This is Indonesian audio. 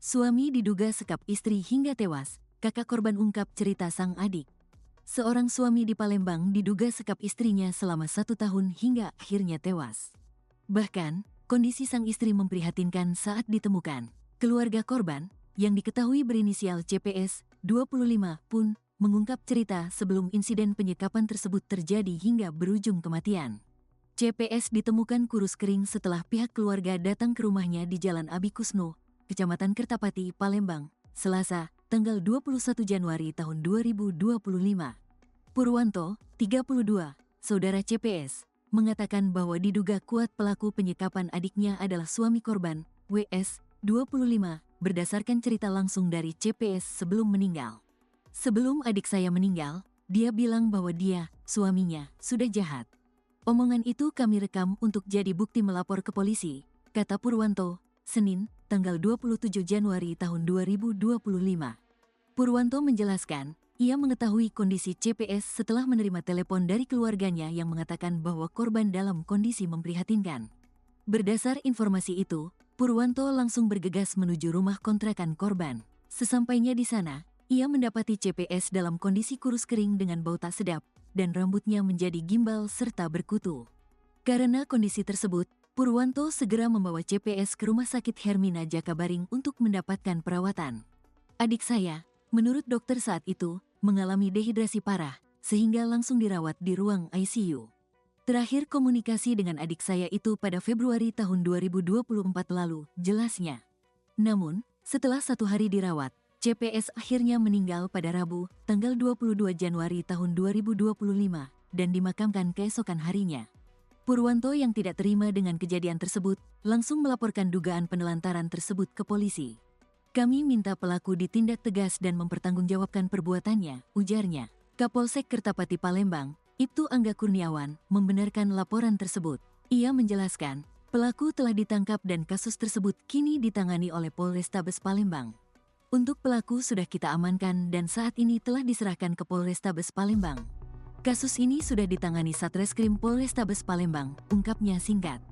Suami diduga sekap istri hingga tewas, kakak korban ungkap cerita sang adik. Seorang suami di Palembang diduga sekap istrinya selama 1 tahun hingga akhirnya tewas. Bahkan, kondisi sang istri memprihatinkan saat ditemukan. Keluarga korban, yang diketahui berinisial CPS, 25, pun mengungkap cerita sebelum insiden penyekapan tersebut terjadi hingga berujung kematian. CPS ditemukan kurus kering setelah pihak keluarga datang ke rumahnya di Jalan Abi Kusno, Kecamatan Kertapati, Palembang, Selasa, tanggal 21 Januari tahun 2025. Purwanto, 32, saudara CPS, mengatakan bahwa diduga kuat pelaku penyekapan adiknya adalah suami korban, WS, 25, berdasarkan cerita langsung dari CPS sebelum meninggal. Sebelum adik saya meninggal, dia bilang bahwa dia, suaminya, sudah jahat. Omongan itu kami rekam untuk jadi bukti melapor ke polisi, kata Purwanto, Senin, tanggal 27 Januari tahun 2025. Purwanto menjelaskan, ia mengetahui kondisi CPS setelah menerima telepon dari keluarganya yang mengatakan bahwa korban dalam kondisi memprihatinkan. Berdasar informasi itu, Purwanto langsung bergegas menuju rumah kontrakan korban. Sesampainya di sana, ia mendapati CPS dalam kondisi kurus kering dengan bau tak sedap, dan rambutnya menjadi gimbal serta berkutu. Karena kondisi tersebut, Purwanto segera membawa CPS ke Rumah Sakit Hermina Jakabaring untuk mendapatkan perawatan. Adik saya, menurut dokter saat itu, mengalami dehidrasi parah, sehingga langsung dirawat di ruang ICU. Terakhir komunikasi dengan adik saya itu pada Februari tahun 2024 lalu, jelasnya. Namun, setelah 1 hari dirawat, CPS akhirnya meninggal pada Rabu, tanggal 22 Januari tahun 2025, dan dimakamkan keesokan harinya. Purwanto yang tidak terima dengan kejadian tersebut, langsung melaporkan dugaan penelantaran tersebut ke polisi. Kami minta pelaku ditindak tegas dan mempertanggungjawabkan perbuatannya, ujarnya. Kapolsek Kertapati Palembang, Ibtu Angga Kurniawan, membenarkan laporan tersebut. Ia menjelaskan, pelaku telah ditangkap dan kasus tersebut kini ditangani oleh Polrestabes Palembang. Untuk pelaku sudah kita amankan dan saat ini telah diserahkan ke Polrestabes Palembang. Kasus ini sudah ditangani Satreskrim Polrestabes Palembang, ungkapnya singkat.